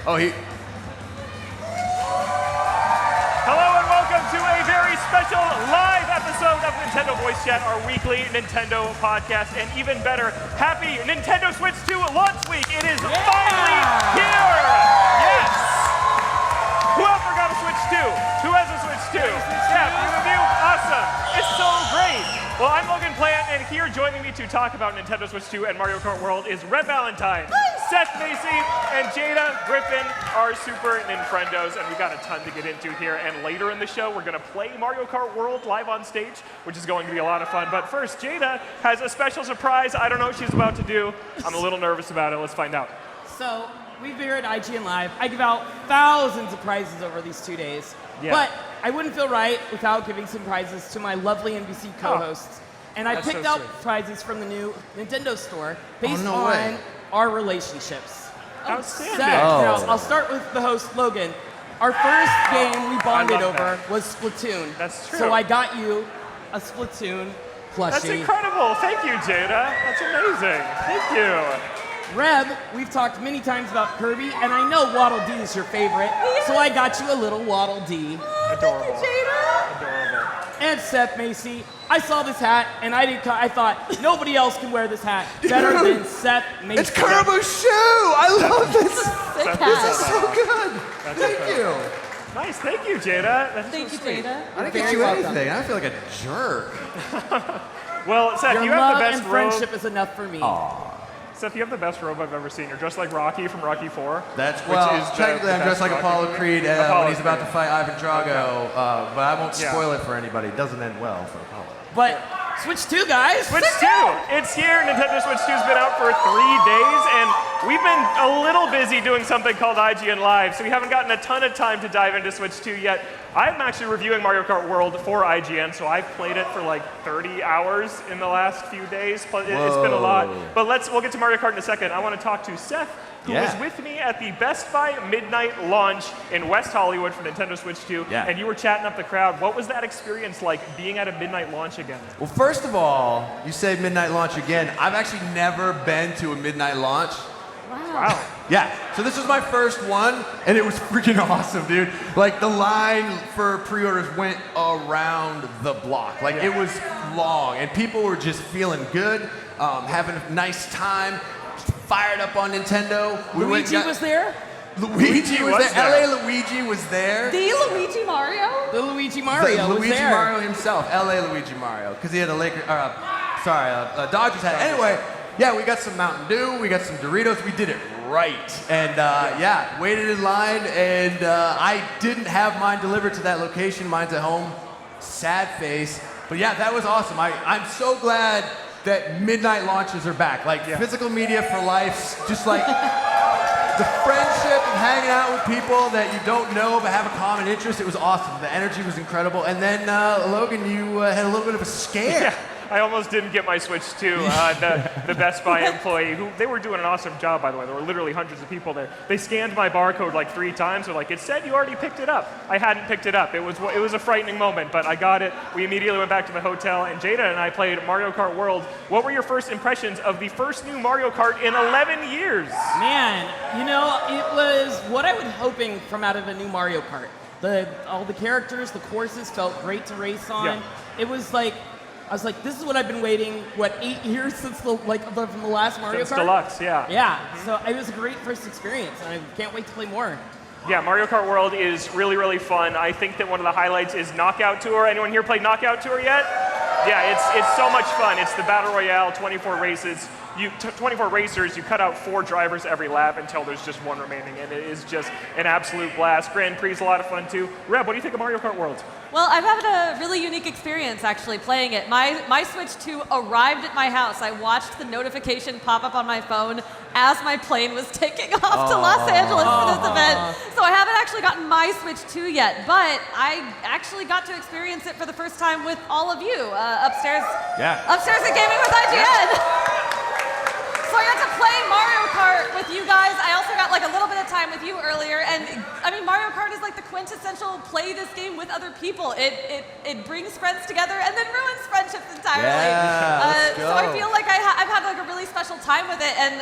Oh, he... Hello and welcome to a very special live episode of Nintendo Voice Chat, our weekly Nintendo podcast, and even better, happy Nintendo Switch 2 launch week. It is finally here! Yes! Whoever got a Switch 2? Who has a Switch 2? Yeah, few of you? Awesome. It's so great. Well, I'm Logan Plant, and here joining me to talk about Nintendo Switch 2 and Mario Kart World is Rebekah Valentine, Seth Macy, and Jada Griffin, our super Ninfrendos, and we've got a ton to get into here. And later in the show, we're going to play Mario Kart World live on stage, which is going to be a lot of fun. But first, Jada has a special surprise. I don't know what she's about to do. I'm a little nervous about it. Let's find out. So, we've been here at IGN Live. I give out thousands of prizes over these 2 days. Yeah. But I wouldn't feel right without giving some prizes to my lovely NVC co-hosts. And I That's picked so out sweet. prizes from the new Nintendo store based no on way. our relationships. Outstanding. Seth, now, I'll start with the host, Logan. Our first game we bonded love over that. was Splatoon. That's true. So I got you a Splatoon plushie. That's incredible. Thank you, Jada. That's amazing. Thank you. Reb, we've talked many times about Kirby, and I know Waddle Dee is your favorite, so I got you a little Waddle Dee. Adorable. Jada. Adorable. And Seth Macy, I saw this hat, and I thought nobody else can wear this hat better than Seth Macy. It's Kerbo's shoe! I love this! Sick This hat. is so good! That's Thank incredible. you! Nice. Thank you, Jada. That's Thank so you, sweet. Jada. I didn't Very get you welcome. anything. I feel like a jerk. Well, Seth, Your you have love the best and robe. friendship is enough for me. Seth, you have the best robe I've ever seen. You're dressed like Rocky from Rocky 4. That's which well, is the technically I'm best dressed like Rocky Apollo movie. Creed Apollo when he's about to Creed. fight Ivan Drago, but I won't Yeah. spoil it for anybody. It doesn't end well for Apollo. But Switch 2, guys. Switch 2! It's here. Nintendo Switch 2's been out for 3 days, and we've been a little busy doing something called IGN Live, so we haven't gotten a ton of time to dive into Switch 2 yet. I'm actually reviewing Mario Kart World for IGN, so I've played it for like 30 hours in the last few days. It's been a lot. But we'll get to Mario Kart in a second. I want to talk to Seth, who was with me at the Best Buy midnight launch in West Hollywood for Nintendo Switch 2, Yeah. and you were chatting up the crowd. What was that experience like, being at a midnight launch again? Well, first of all, you say midnight launch again. I've actually never been to a midnight launch. Wow. Yeah, so this was my first one, and it was freaking awesome, dude. Like, the line for pre-orders went around the block. Like, it was long, and people were just feeling good, having a nice time, fired up on Nintendo. Luigi was there. Luigi was was there. there. LA Luigi was there. The Luigi Mario? The Luigi Mario was Luigi there. Mario himself, LA Luigi Mario, because he had a Dodgers hat. Anyway, yeah, we got some Mountain Dew, we got some Doritos, we did it right. And yeah, waited in line, and I didn't have mine delivered to that location. Mine's at home. Sad face. But yeah, that was awesome. I'm so glad that midnight launches are back. Like, physical media for life, just like the friendship of hanging out with people that you don't know but have a common interest. It was awesome. The energy was incredible. And then, Logan, you had a little bit of a scare. Yeah, I almost didn't get my Switch 2. The Best Buy employee, they were doing an awesome job, by the way. There were literally hundreds of people there. They scanned my barcode like 3 times. They're like, it said you already picked it up. I hadn't picked it up. It was a frightening moment, but I got it. We immediately went back to the hotel, and Jada and I played Mario Kart World. What were your first impressions of the first new Mario Kart in 11 years? Man, you know, it was what I was hoping from out of a new Mario Kart. All the characters, the courses felt great to race on. Yeah. It was like, I was like, this is what I've been waiting, 8 years since from the last Mario Since Kart? Deluxe, yeah. Yeah, so it was a great first experience, and I can't wait to play more. Yeah, Mario Kart World is really, really fun. I think that one of the highlights is Knockout Tour. Anyone here played Knockout Tour yet? Yeah, it's so much fun. It's the Battle Royale, 24 races. 24 racers, you cut out 4 drivers every lap until there's just 1 remaining, and it is just an absolute blast. Grand Prix is a lot of fun too. Reb, what do you think of Mario Kart World? Well, I've had a really unique experience actually playing it. My Switch 2 arrived at my house. I watched the notification pop up on my phone as my plane was taking off to Los Angeles for this event. So I haven't actually gotten my Switch 2 yet, but I actually got to experience it for the first time with all of you upstairs. Yeah. Upstairs at Gaming with IGN. So I got to play Mario Kart with you guys. I also got like a little bit of time with with you earlier, and I mean, Mario Kart is like the quintessential play this game with other people. It brings friends together and then ruins friendships entirely. Yeah, let's so I go. feel like I've had like a really special time with it, and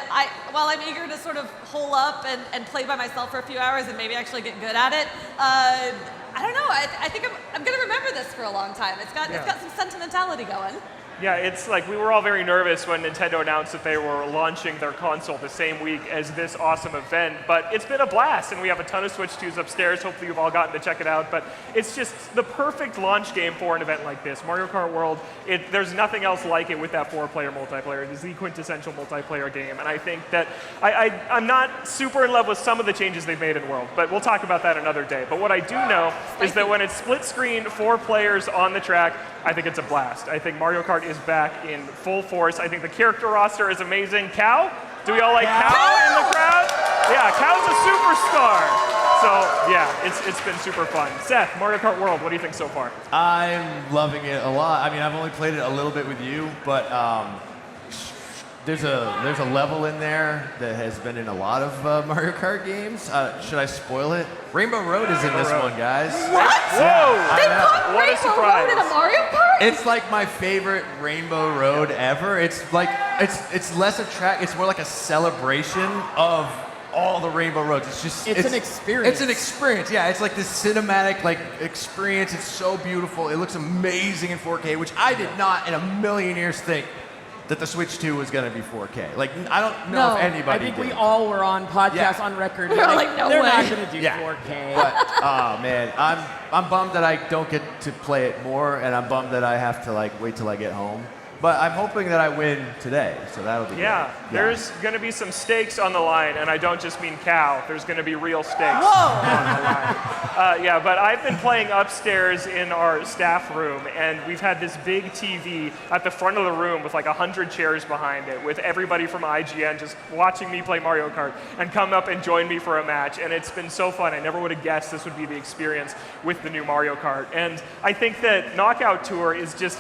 while I'm eager to sort of hole up and play by myself for a few hours and maybe actually get good at it, I don't know. I think I'm going to remember this for a long time. It's got some sentimentality going. Yeah, it's like we were all very nervous when Nintendo announced that they were launching their console the same week as this awesome event, but it's been a blast, and we have a ton of Switch 2s upstairs. Hopefully you've all gotten to check it out, but it's just the perfect launch game for an event like this. Mario Kart World, there's nothing else like it with that 4-player multiplayer. It is the quintessential multiplayer game, and I think that I'm not super in love with some of the changes they've made in World, but we'll talk about that another day. But what I do know is that when it's split screen, 4 players on the track, I think it's a blast. I think Mario Kart is back in full force. I think the character roster is amazing. Cow? Do we all like Cow in the crowd? Yeah, Cow's a superstar. So yeah, it's been super fun. Seth, Mario Kart World, what do you think so far? I'm loving it a lot. I mean, I've only played it a little bit with you, but there's a level in there that has been in a lot of Mario Kart games. Should I spoil it? Rainbow Road is in this one, guys. What? Whoa! They put What a Rainbow surprise. Road in a Mario Kart? It's like my favorite Rainbow Road ever. It's like it's less a track. It's more like a celebration of all the Rainbow Roads. It's an experience. It's an experience. Yeah, it's like this cinematic experience. It's so beautiful. It looks amazing in 4K, which I did not in a million years think that the Switch 2 was going to be 4K. Like, I don't know No, if anybody I think did. we all were on podcasts on record. We were like, no they're way. not going to do Yeah. 4K. But, oh man, I'm bummed that I don't get to play it more, and I'm bummed that I have to wait till I get home. But I'm hoping that I win today, so that'll be Yeah, good. there's going to be some stakes on the line, and I don't just mean cow. There's going to be real stakes Whoa. on the line. Yeah, but I've been playing upstairs in our staff room, and we've had this big TV at the front of the room with like 100 chairs behind it, with everybody from IGN just watching me play Mario Kart and come up and join me for a match, and it's been so fun. I never would have guessed this would be the experience with the new Mario Kart, and I think that Knockout Tour is just,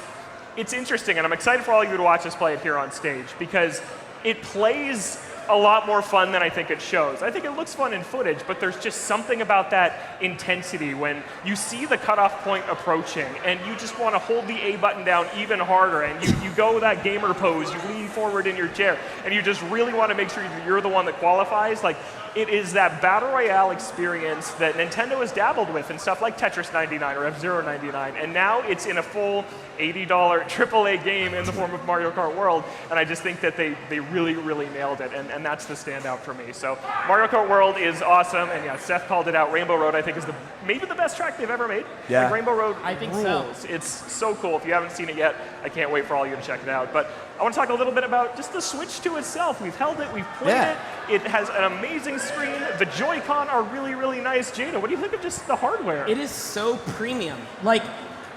it's interesting, and I'm excited for all of you to watch us play it here on stage, because it plays a lot more fun than I think it shows. I think it looks fun in footage, but there's just something about that intensity when you see the cutoff point approaching and you just want to hold the A button down even harder, and you go that gamer pose, you lean forward in your chair, and you just really want to make sure that you're the one that qualifies. Like, it is that Battle Royale experience that Nintendo has dabbled with in stuff like Tetris 99 or F-Zero 99, and now it's in a full $80 AAA game in the form of Mario Kart World, and I just think that they really, really nailed it, and that's the standout for me. So Mario Kart World is awesome, and yeah, Seth called it out. Rainbow Road, I think, is maybe the best track they've ever made. Yeah. Like, Rainbow Road I think rules. so. It's so cool. If you haven't seen it yet, I can't wait for all you to check it out. But I want to talk a little bit about just the Switch 2 itself. We've held it, we've played it. It has an amazing screen. The Joy-Con are really, really nice. Jada, what do you think of just the hardware? It is so premium. Like,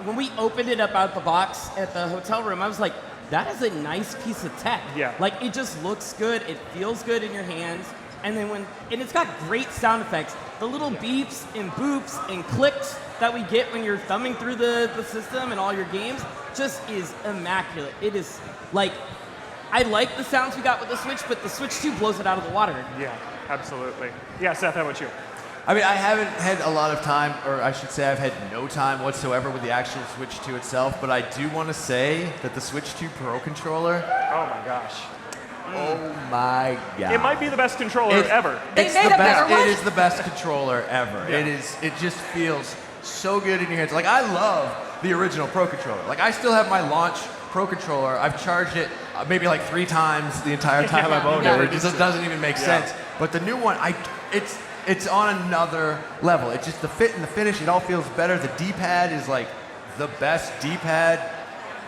when we opened it up out the box at the hotel room, I was like, that is a nice piece of tech. Yeah. Like, it just looks good, it feels good in your hands, and then and it's got great sound effects. The little beeps and boops and clicks that we get when you're thumbing through the system and all your games just is immaculate. It is, like, I like the sounds we got with the Switch, but the Switch 2 blows it out of the water. Yeah, absolutely. Yeah, Seth, how about you? I mean, I haven't had a lot of time, or I should say I've had no time whatsoever with the actual Switch 2 itself, but I do want to say that the Switch 2 Pro controller, Oh my gosh. oh my god. It might be the best controller It's- ever. They It's made the a better best. one? It is the best controller ever. Yeah. It just feels so good in your hands. Like, I love the original Pro Controller. Like, I still have my launch Pro Controller. I've charged it maybe like 3 times the entire time I've owned Yeah. it. It just doesn't even make sense. But the new one, it's on another level. It's just the fit and the finish. It all feels better. The D-pad is like the best D-pad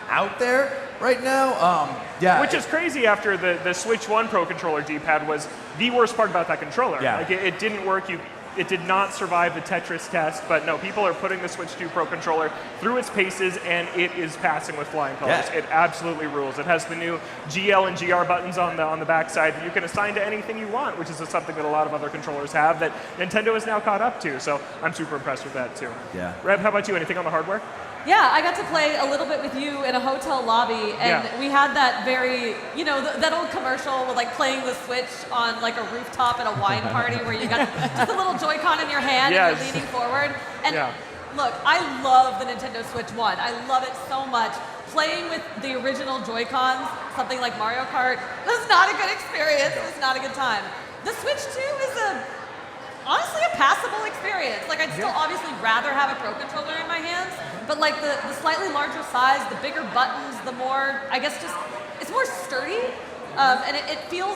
out there right now. Yeah. Which is crazy after the Switch 1 Pro Controller D-pad was the worst part about that controller. Yeah. Like, it didn't work. It did not survive the Tetris test, but no, people are putting the Switch 2 Pro Controller through its paces, and it is passing with flying colors. Yeah. It absolutely rules. It has the new GL and GR buttons on the backside that you can assign to anything you want, which is something that a lot of other controllers have that Nintendo has now caught up to. So I'm super impressed with that too. Yeah. Reb, how about you? Anything on the hardware? Yeah, I got to play a little bit with you in a hotel lobby, and we had that very, that old commercial with like playing the Switch on like a rooftop at a wine party where you got just a little Joy-Con in your hand and you're leaning forward. And look, I love the Nintendo Switch 1. I love it so much. Playing with the original Joy-Cons, something like Mario Kart, was not a good experience. It was not a good time. The Switch 2 is honestly a passable experience. Like, I'd still obviously rather have a Pro Controller in my hands, but like the slightly larger size, the bigger buttons, the more, I guess just, it's more sturdy. And it feels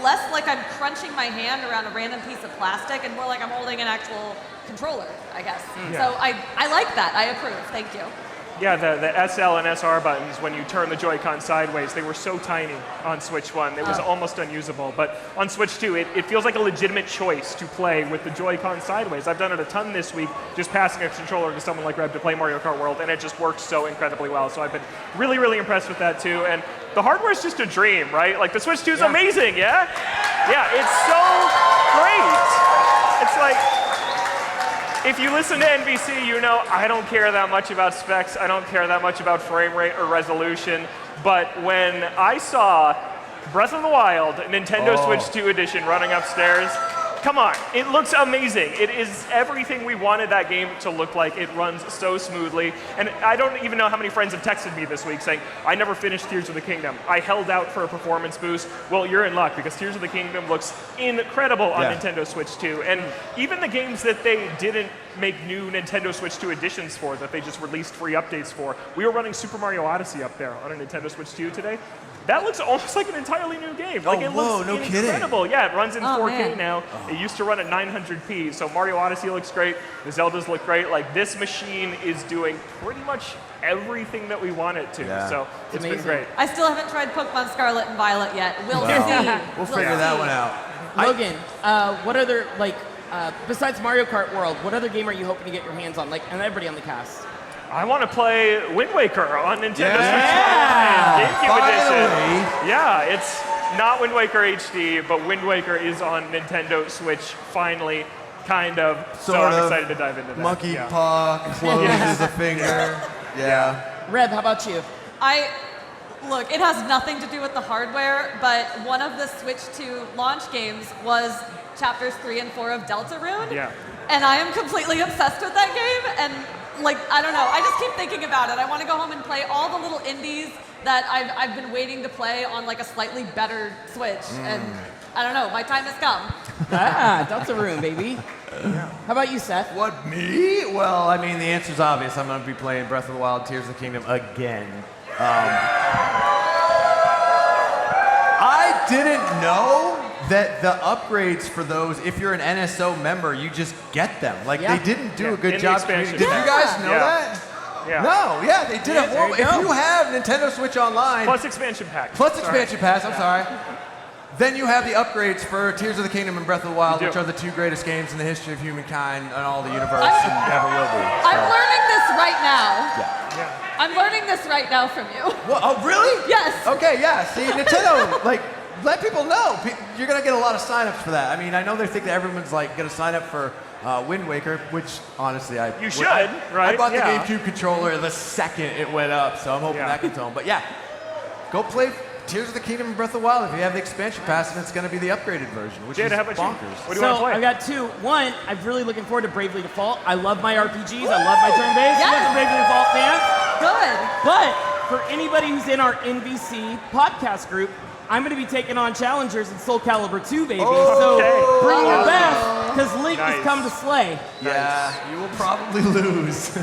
less like I'm crunching my hand around a random piece of plastic and more like I'm holding an actual controller, I guess. So I like that. I approve. Thank you. Yeah, the SL and SR buttons, when you turn the Joy-Con sideways, they were so tiny on Switch 1. It was almost unusable. But on Switch 2, it feels like a legitimate choice to play with the Joy-Con sideways. I've done it a ton this week, just passing a controller to someone like Reb to play Mario Kart World, and it just works so incredibly well. So I've been really, really impressed with that, too. And the hardware is just a dream, right? Like, the Switch 2 is amazing, yeah? Yeah, it's so great. It's like, if you listen to NVC, you know I don't care that much about specs. I don't care that much about frame rate or resolution. But when I saw Breath of the Wild, Nintendo Switch 2 edition running upstairs, come on, it looks amazing. It is everything we wanted that game to look like. It runs so smoothly. And I don't even know how many friends have texted me this week saying, I never finished Tears of the Kingdom. I held out for a performance boost. Well, you're in luck because Tears of the Kingdom looks incredible on Nintendo Switch 2. And even the games that they didn't make new Nintendo Switch 2 editions for, that they just released free updates for, we were running Super Mario Odyssey up there on a Nintendo Switch 2 today. That looks almost like an entirely new game. Like, it looks incredible. Kidding. Yeah, it runs in 4K now. It used to run at 900p. So Mario Odyssey looks great. The Zeldas look great. Like, this machine is doing pretty much everything that we want it to. Yeah. So it's been great. I still haven't tried Pokemon Scarlet and Violet yet. We'll see. We'll figure that one out. Logan, what other, besides Mario Kart World, what other game are you hoping to get your hands on? Like, and everybody on the cast. I want to play Wind Waker on Nintendo Switch 1 GameCube edition. Yeah, it's not Wind Waker HD, but Wind Waker is on Nintendo Switch finally, kind of. So I'm excited to dive into that. Monkey paw closes a finger. Reb, how about you? Look, it has nothing to do with the hardware, but one of the Switch 2 launch games was chapters 3 and 4 of Deltarune. Yeah. And I am completely obsessed with that game, and I don't know, I just keep thinking about it. I want to go home and play all the little indies that I've been waiting to play on like a slightly better Switch, and I don't know, my time has come. Deltarune, baby. How about you, Seth? What, me? Well, I mean, the answer's obvious. I'm going to be playing Breath of the Wild, Tears of the Kingdom again. I didn't know that the upgrades for those, if you're an NSO member, you just get them. Like, they didn't do a good job. Did you guys know that? Yeah. No, they did a horrible. If you have Nintendo Switch Online. Plus expansion pack. Expansion pass, I'm sorry. Then you have the upgrades for Tears of the Kingdom and Breath of the Wild, which are the two greatest games in the history of humankind and all the universe and ever will be. So. I'm learning this right now. Yeah. I'm learning this right now from you. What? Oh, really? Yes. Okay, yeah. See, Nintendo, let people know. You're going to get a lot of signups for that. I mean, I know they think that everyone's going to sign up for Wind Waker, which honestly, You should, right? I bought the GameCube controller the second it went up, so I'm hoping that gets home. But yeah, go play Tears of the Kingdom and Breath of the Wild if you have the expansion pass, and it's going to be the upgraded version, which is how about bonkers. You? What do you want to play? I got two. One, I'm really looking forward to Bravely Default. I love my RPGs. I love my turn-based. You guys are Bravely Default fans? Good. But for anybody who's in our NVC podcast group, I'm going to be taking on challengers in Soul Calibur 2, baby. So bring your best, because Link has come to slay. Yeah, you will probably lose.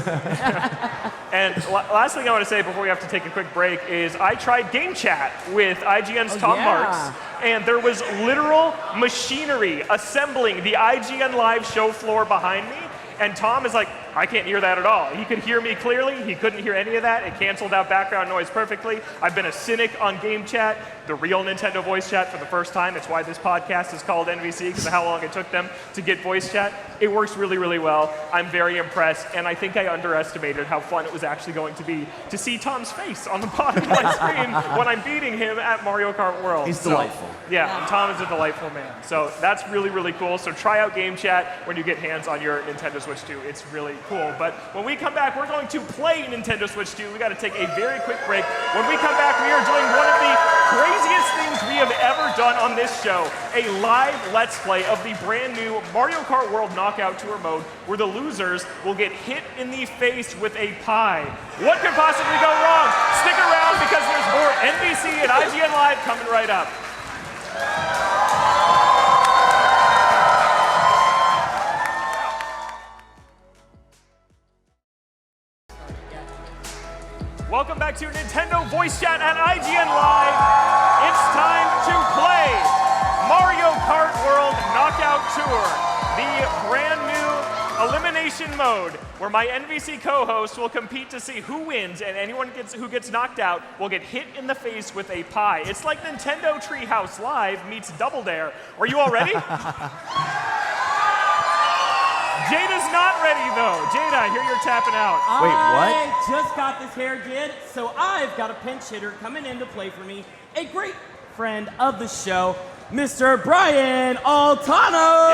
And last thing I want to say before we have to take a quick break is I tried game chat with IGN's Tom Marks, and there was literal machinery assembling the IGN Live show floor behind me. And Tom is like, I can't hear that at all. He could hear me clearly. He couldn't hear any of that. It canceled out background noise perfectly. I've been a cynic on game chat, the real Nintendo voice chat for the first time. It's why this podcast is called NVC, because of how long it took them to get voice chat. It works really, really well. I'm very impressed, and I think I underestimated how fun it was actually going to be to see Tom's face on the bottom of my screen when I'm beating him at Mario Kart World. He's delightful. Yeah, Tom is a delightful man. So that's really, really cool. So try out game chat when you get hands on your Nintendo Switch 2. It's really cool. But when we come back, we're going to play Nintendo Switch 2. We got to take a very quick break. When we come back, we are doing one of the craziest things we have ever done on this show, a live Let's Play of the brand new Mario Kart World Knockout Tour mode, where the losers will get hit in the face with a pie. What could possibly go wrong? Stick around because there's more NVC and IGN Live coming right up. Welcome back to Nintendo Voice Chat at IGN Live. It's time to play Mario Kart World Knockout Tour, the brand new elimination mode where my NVC co-host will compete to see who wins, and anyone who gets knocked out will get hit in the face with a pie. It's like Nintendo Treehouse Live meets Double Dare. Are you all ready? Jada's not ready, though. Jada, I hear you're tapping out. Wait, what? I just got this hair did, so I've got a pinch hitter coming in to play for me, a great friend of the show, Mr. Brian Altano.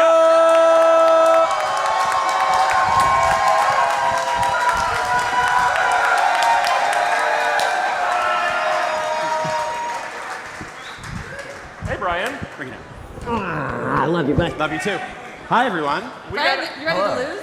Hey, Brian. Bring it in. I love you, buddy. Love you too. Hi, everyone. Brian, you ready to lose?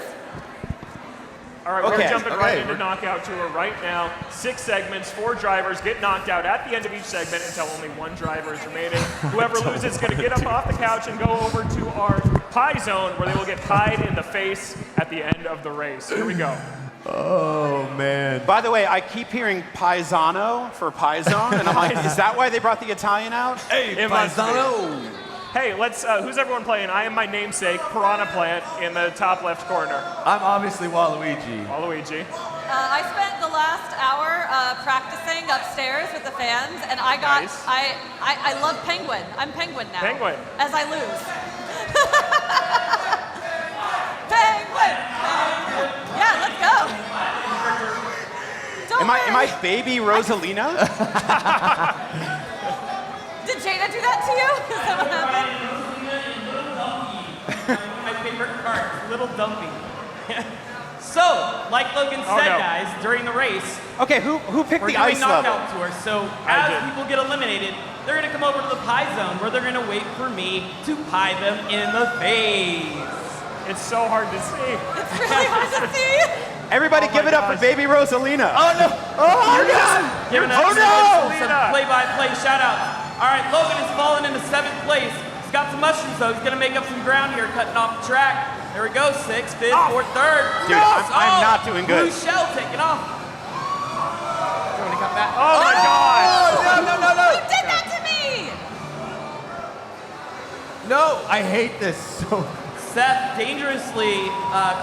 All right, we're Okay, jumping okay, right into we're- Knockout Tour right now. 6 segments, 4 drivers get knocked out at the end of each segment until only 1 driver is remaining. Whoever loses is going to get up off the couch and go over to our pie zone where they will get pied in the face at the end of the race. Here we go. Oh, man. By the way, I keep hearing paisano for pie zone, and I'm like, is that why they brought the Italian out? Hey, It must be. Paisano. Hey, let's. Who's everyone playing? I am my namesake, Piranha Plant, in the top left corner. I'm obviously Waluigi. Waluigi. I spent the last hour practicing upstairs with the fans, and I got. Nice. I love Penguin. I'm Penguin now. Penguin. As I lose. Penguin. Yeah, let's go. Don't Am I worry. baby Rosalina? Did Jada do that to you? Is that what happened? My favorite part, Little Dumpy. So, like Logan Oh, said, no. guys, during the race, Okay, who picked we're the doing ice level? knockout tour. So, I as did. people get eliminated, they're gonna come over to the pie zone where they're gonna wait for me to pie them in the face. It's so hard to see. It's really hard to see. Everybody Oh give my it up for gosh. baby Rosalina. Oh no! Giving us Oh, no! some play-by-play shout-outs. All right, Logan has fallen into 7th place. He's got some mushrooms, though. He's going to make up some ground here, cutting off the track. There we go, 6th, 5th, 4th, 3rd. Dude, I'm not doing good. Blue shell taking off. You want to cut back? Oh my gosh! No. Who did that to me? No, I hate this so. Seth dangerously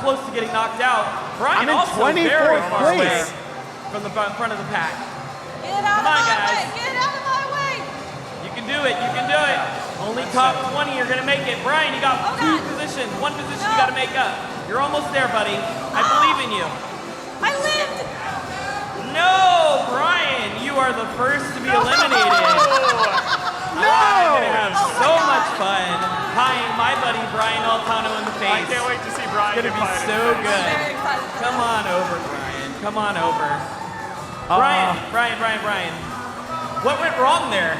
close to getting knocked out. Brian I'm in also 24th very far away place. from the front of the pack. Get out Come on, of my guys. way. Get out of my way. You can do it. You can do it. Only top 20 are going to make it. Brian, you got Oh, 2 God. positions. 1 position No. you got to make up. You're almost there, buddy. I believe in you. I lived. No, Brian, you are the first to be eliminated. I'm gonna have so much fun pieing my buddy Brian Altano in the face. I can't wait to see Brian It's gonna get be pied in so the face. good. Very excited. Come on over, Brian. Come on over. Brian. What went wrong there?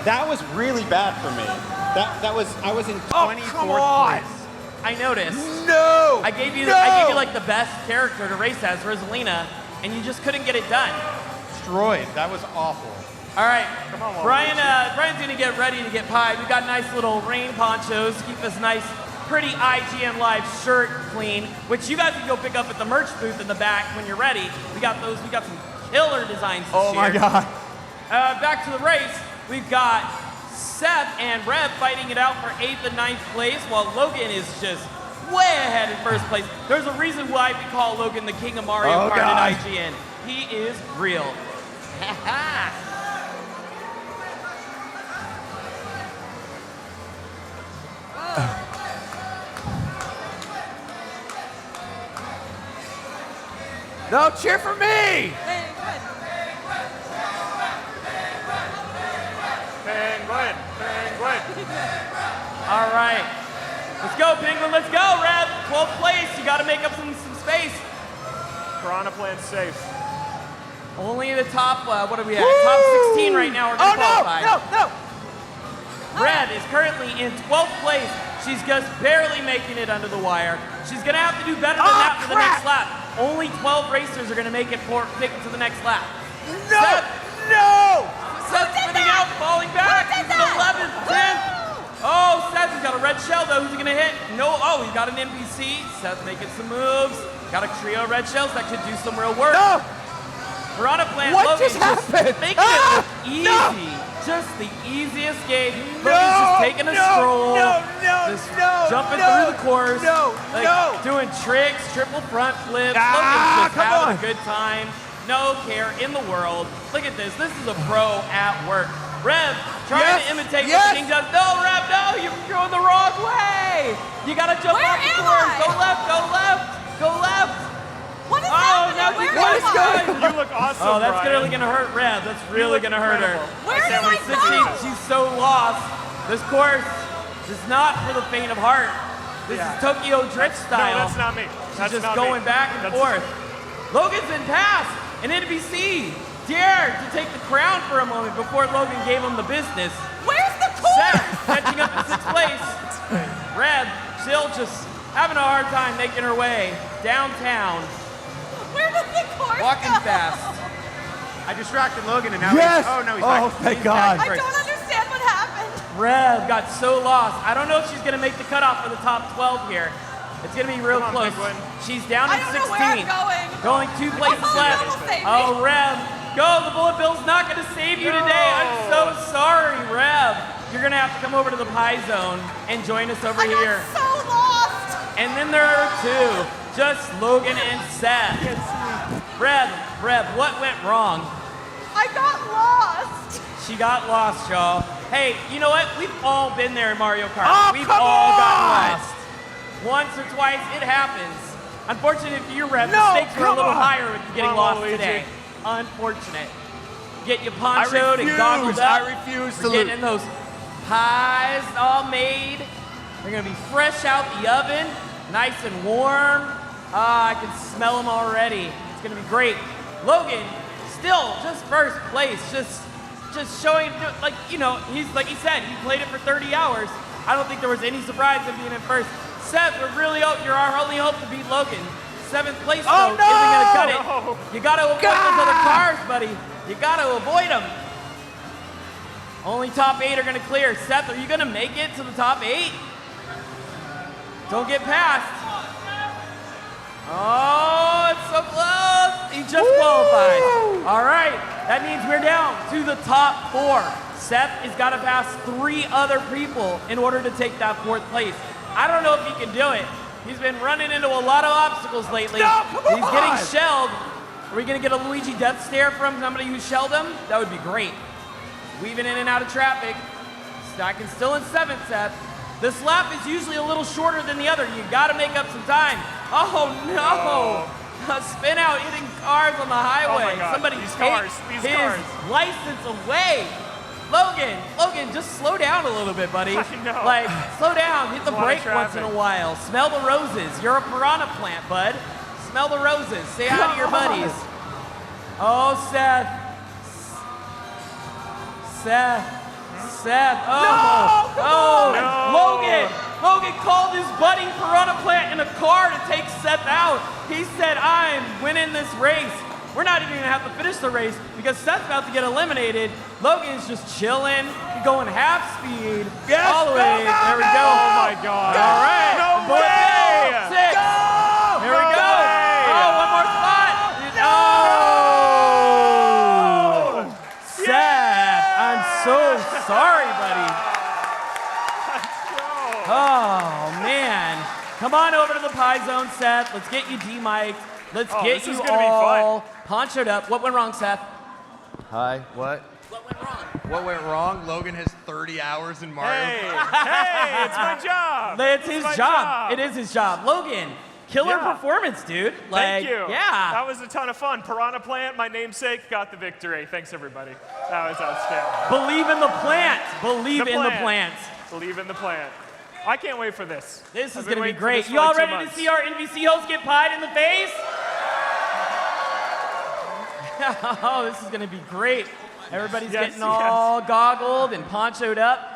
That was really bad for me. I was in 24th come on. place. I noticed. No. I gave you No! like the best character to race as, Rosalina, and you just couldn't get it done. Destroyed. That was awful. All right, Come on, Brian's gonna get ready to get pied. We've got nice little rain ponchos to keep this nice, pretty IGN Live shirt clean, which you guys can go pick up at the merch booth in the back when you're ready. We got those. We got some killer designs this Oh my year. God. Back to the race. We've got Seth and Rev fighting it out for 8th and 9th place, while Logan is just way ahead in 1st place. There's a reason why we call Logan the king of Mario Oh, Kart God. at IGN. He is real. No, cheer for me. Penguin. Penguin. All right. Let's go, Penguin. Let's go, Rev. 12th place. You got to make up some space. Piranha Plant's safe. Only the top, what are we at? Top 16 right now are going to qualify. No! Rev is currently in 12th place. She's just barely making it under the wire. She's going to have to do better than that for the next lap. Only 12 racers are going to make it to the next lap. No! Seth's spinning out, falling back. He's in 11th, 10th. Oh, Seth, he's got a red shell though. Who's he gonna hit? No, oh, he's got an NVC. Seth making some moves. Got a trio of red shells that could do some real work. No! Piranha Plant, What Logan just happened? making it look easy. No! Just the easiest game. Logan's just taking a stroll. Just jumping through the course. Doing tricks, triple front flips. Logan's just having a good time. No care in the world. Look at this. This is a pro at work. Rev, trying to imitate what the King does. No, Rev, no, you're going the wrong way. You gotta jump off the course. Go left, go left, go left. What is happening? Where am I? You look awesome, Oh, that's Brian. really gonna hurt Rev. That's really gonna hurt her. Where did I 16th, go? she's so lost. This course is not for the faint of heart. This is Tokyo Drift style. No, that's not me. That's She's just not going me. back and forth. Logan's been passed, and NVC dared to take the crown for a moment before Logan gave him the business. Where's the course? Seth catching up to 6th place. Rev still just having a hard time making her way downtown, Where did the course walking go? fast. I distracted Logan and now Yes! he's Oh, back. thank He's God. back. I don't understand what happened. Rev got so lost. I don't know if she's going to make the cutoff for the top 12 here. It's going to be real Come on, close. Penguin. She's down I at don't 16. know where I'm going. Going 2 places Oh, left. Bill will save me. Oh, Rev. Go. The bullet bill's not going to save you today. I'm so sorry, Rev. You're going to have to come over to the pie zone and join us over I here. got so lost. And then there are 2. Just Logan and Seth. Rev, what went wrong? I got lost. She got lost, y'all. Hey, you know what? We've all been there in Mario Kart. Oh, We've come all on! gotten lost. Once or twice, it happens. Unfortunate for you, Rev, the No, stakes were a come little on! higher with you getting Come on, lost Luigi. today. Unfortunate. Get you I ponchoed and goggled up. refuse. I refuse to We're getting lose. in those pies all made. They're gonna be fresh out the oven, nice and warm. I can smell them already. It's gonna be great. Logan, still just first place, just showing, like, you know, he's like he said, he played it for 30 hours. I don't think there was any surprise in being in first. Seth, we're really you're our only hope to beat Logan. 7th place though isn't gonna cut it. No. You gotta avoid those other cars, buddy. You gotta avoid them. Only top 8 are gonna clear. Seth, are you gonna make it to the top 8? Don't get past. Oh, it's so close. He just qualified. All right, that means we're down to the top 4. Seth has got to pass 3 other people in order to take that 4th place. I don't know if he can do it. He's been running into a lot of obstacles lately. No, come He's on! getting shelled. Are we gonna get a Luigi death stare from somebody who shelled him? That would be great. Weaving in and out of traffic. Stacking still in 7th, Seth. This lap is usually a little shorter than the other. You gotta make up some time. Oh no! A spin out hitting cars on the highway. Oh my God. Somebody These take cars. his license away. Logan, just slow down a little bit, buddy. I know. Like, slow down, hit the There's a lot of brake once in a traffic. while. Smell the roses. You're a piranha plant, bud. Smell the roses. Say hi to your buddies. Oh, Seth. Logan called his buddy Piranha Plant in a car to take Seth out. He said, I'm winning this race. We're not even gonna have to finish the race because Seth's about to get eliminated. Logan's just chilling, going half speed. Yes, all the way. go, There we go, go. Oh my God. All right. No Bullet way. bill, 6. Here we go. way. Oh, one more spot. Oh. Seth, I'm so sorry, buddy. Oh, man. Come on over to the pie zone, Seth. Let's get you demiked. Let's get this you is gonna be all ponchoed up. What went wrong, Seth? Hi, what? What went wrong? What went wrong? Logan has 30 hours in Mario Hey, Kart. hey, it's my job. It's his my job. It is his job. Logan, killer Yeah. performance, dude. Thank you. Yeah. That was a ton of fun. Piranha Plant, my namesake, got the victory. Thanks, everybody. That was outstanding. Believe in the plant. Believe in the plant. Believe in the plant. I can't wait for this. This is I've been going to be waiting for great. this You for all like 2 ready to months. see our NVC hosts get pied in the face? Oh, this is going to be great. Everybody's Yes, getting all goggled and ponchoed up.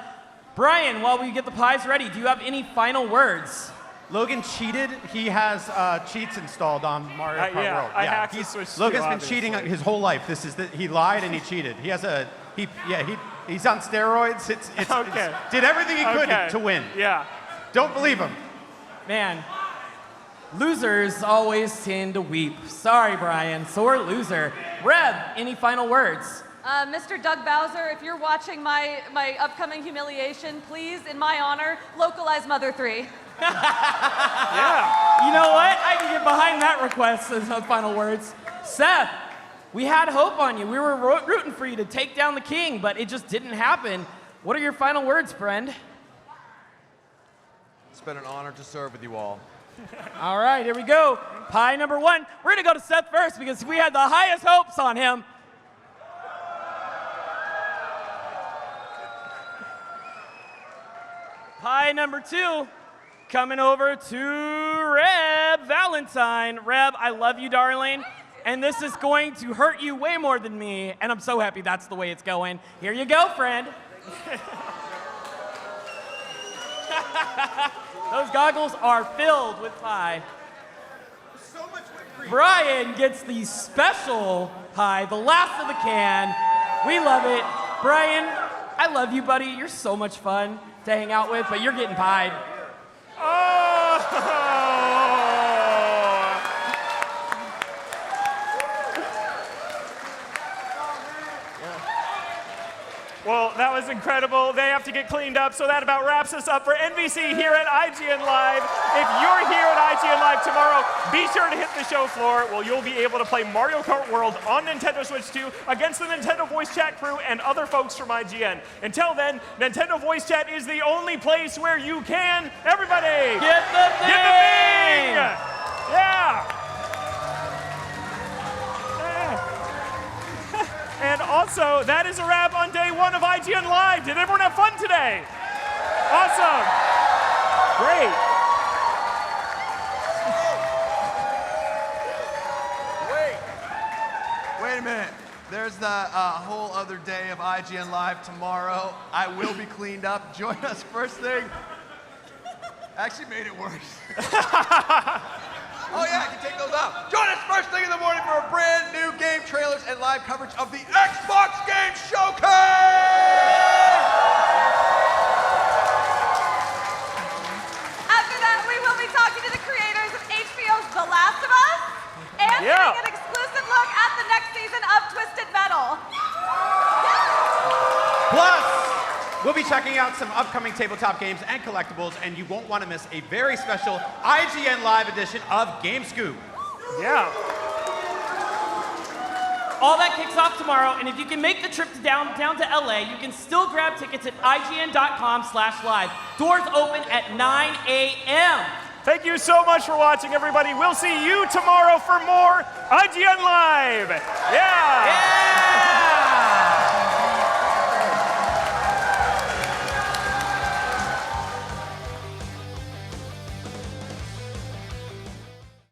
Brian, while we get the pies ready, do you have any final words? Logan cheated. He has cheats installed on Mario Kart yeah, World. I hacked the Switch too, Logan's been obviously. cheating his whole life. He lied and he cheated. He has he's on steroids. Okay. Did everything he could Okay. to win. Yeah. Don't believe him. Man, losers always tend to weep. Sorry, Brian. Sore loser. Reb, any final words? Mr. Doug Bowser, if you're watching my upcoming humiliation, please, in my honor, localize Mother 3. Yeah. You know what? I can get behind that request as final words. Seth, we had hope on you. We were rooting for you to take down the king, but it just didn't happen. What are your final words, friend? It's been an honor to serve with you all. All right, here we go. Pie number 1. We're going to go to Seth first because we had the highest hopes on him. Pie number 2, coming over to Rebekah Valentine. Reb, I love you, darling, and this is going to hurt you way more than me, and I'm so happy that's the way it's going. Here you go, friend. Those goggles are filled with pie. So much whipped cream. Brian gets the special pie, the last of the can. We love it. Brian, I love you, buddy. You're so much fun to hang out with, but you're getting pied. Oh! Well, that was incredible. They have to get cleaned up, so that about wraps us up for NVC here at IGN Live. If you're here at IGN Live tomorrow, be sure to hit the show floor where you'll be able to play Mario Kart World on Nintendo Switch 2 against the Nintendo Voice Chat crew and other folks from IGN. Until then, Nintendo Voice Chat is the only place where you can, everybody, Get the thing! get the thing! Yeah! And also, that is a wrap on day 1 of IGN Live. Did everyone have fun today? Awesome. Great. Wait a minute. There's the whole other day of IGN Live tomorrow. I will be cleaned up. Join us first thing. Actually made it worse. Oh yeah, I can take those out. Join us first thing in the morning for a brand new game, trailers, and live coverage of the Xbox Game Showcase! After that, we will be talking to the creators of HBO's The Last of Us and getting an exclusive look at the next season of Twisted Metal. Plus, we'll be checking out some upcoming tabletop games and collectibles, and you won't want to miss a very special IGN Live edition of Game Scoop. Yeah. All that kicks off tomorrow, and if you can make the trip down to LA, you can still grab tickets at ign.com/live. Doors open at 9 a.m. Thank you so much for watching, everybody. We'll see you tomorrow for more IGN Live. Yeah.